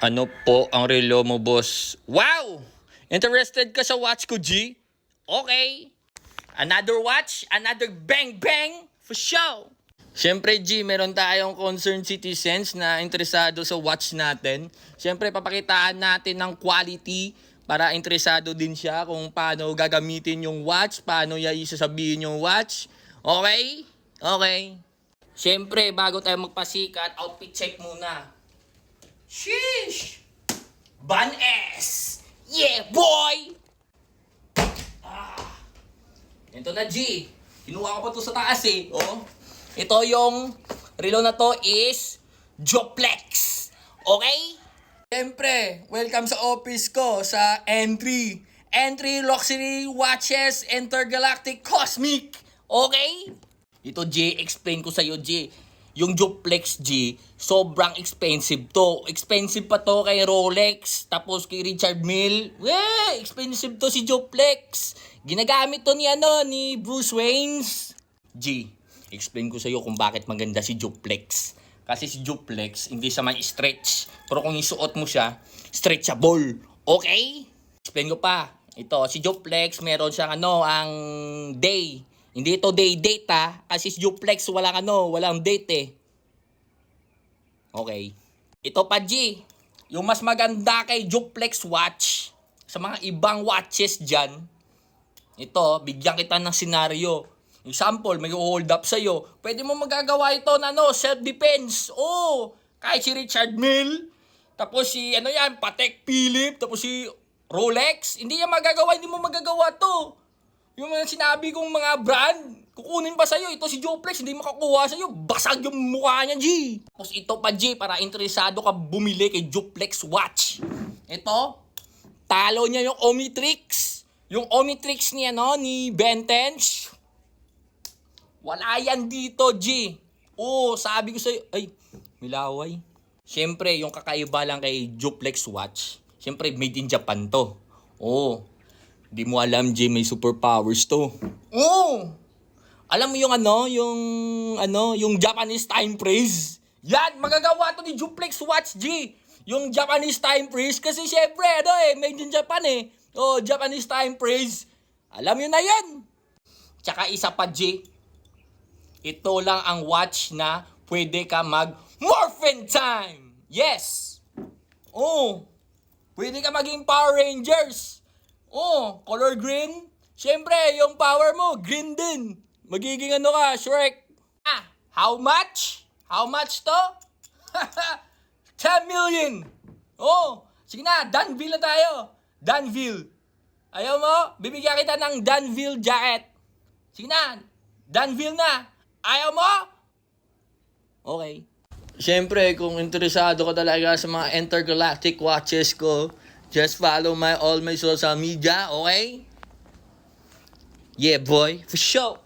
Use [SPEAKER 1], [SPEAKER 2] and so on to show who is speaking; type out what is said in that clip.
[SPEAKER 1] Ano po ang relo mo, boss? Wow! Interested ka sa watch ko, G? Okay. Another watch, another bang bang for show. Siyempre, G, meron tayong concerned citizens na interesado sa watch natin. Siyempre, papakitaan natin ng quality para interesado din siya kung paano gagamitin yung watch, paano niya isasabihin yung watch. Okay? Okay. Siyempre, bago tayo magpasikat, outfit check muna. Sheesh! Ban S! Yeah, boy! Ito na, G. Kinuha ko pa to sa taas eh. Oh. Ito yung relo na to is Joplex. Okay? Siyempre, welcome sa office ko sa Entry. Entry Luxury Watches Intergalactic Cosmic. Okay? Ito, G, explain ko sa'yo, G. Yung Joplex, G, sobrang expensive to. Expensive pa to kay Rolex, tapos kay Richard Mille. Weh, expensive to si Joplex. Ginagamit to ni Bruce Wayne. G, explain ko sa'yo kung bakit maganda si Joplex. Kasi si Joplex, hindi siya may stretch. Pero kung isuot mo siya, stretchable. Okay? Explain ko pa. Ito, si Joplex, meron siyang ang day. Hindi ito day-date kasi si Joplex walang date eh. Okay. Ito pa, G. Yung mas maganda kay Joplex watch, sa mga ibang watches dyan, ito, bigyan kita ng senaryo. Example, may hold up sa'yo. Pwede mo magagawa ito na self-defense. Oh, kahit si Richard Mille, tapos si Patek Philippe, tapos si Rolex, hindi mo magagawa to. Yung mga sinabi kong mga brand, kukunin pa sa'yo. Ito si Joplex, hindi makakuha sa'yo. Basag yung mukha niya, G. Tapos ito pa, G, para interesado ka bumili kay Joplex watch. Ito, talo niya yung Omnitrix. Yung Omnitrix niya, ni Ben 10. Wala yan dito, G. Oo, sabi ko sa'yo, ay, milaway. Siyempre, yung kakaiba lang kay Joplex watch, siyempre, made in Japan to. Oo. Di mo alam, G, may superpowers to. Oo! Alam mo yung Japanese time freeze? Yan, magagawa to ni Joplex watch, G. Yung Japanese time freeze, kasi syempre, made in Japan eh. Oh, Japanese time freeze. Alam nyo na yan. Tsaka isa pa, G. Ito lang ang watch na pwede ka mag-morphin time. Yes! Oh, pwede ka maging Power Rangers. Oh, color green. Siyempre, yung power mo, green din. Magiging Shrek. How much? How much to? 10 million. Oh, sige na, Danville na tayo. Danville. Ayaw mo? Bibigyan kita ng Danville jacket. Sige na, Danville na. Ayaw mo? Okay. Siyempre, kung interesado ka talaga sa mga intergalactic watches ko, just follow all my social media, okay? Yeah, boy, for sure.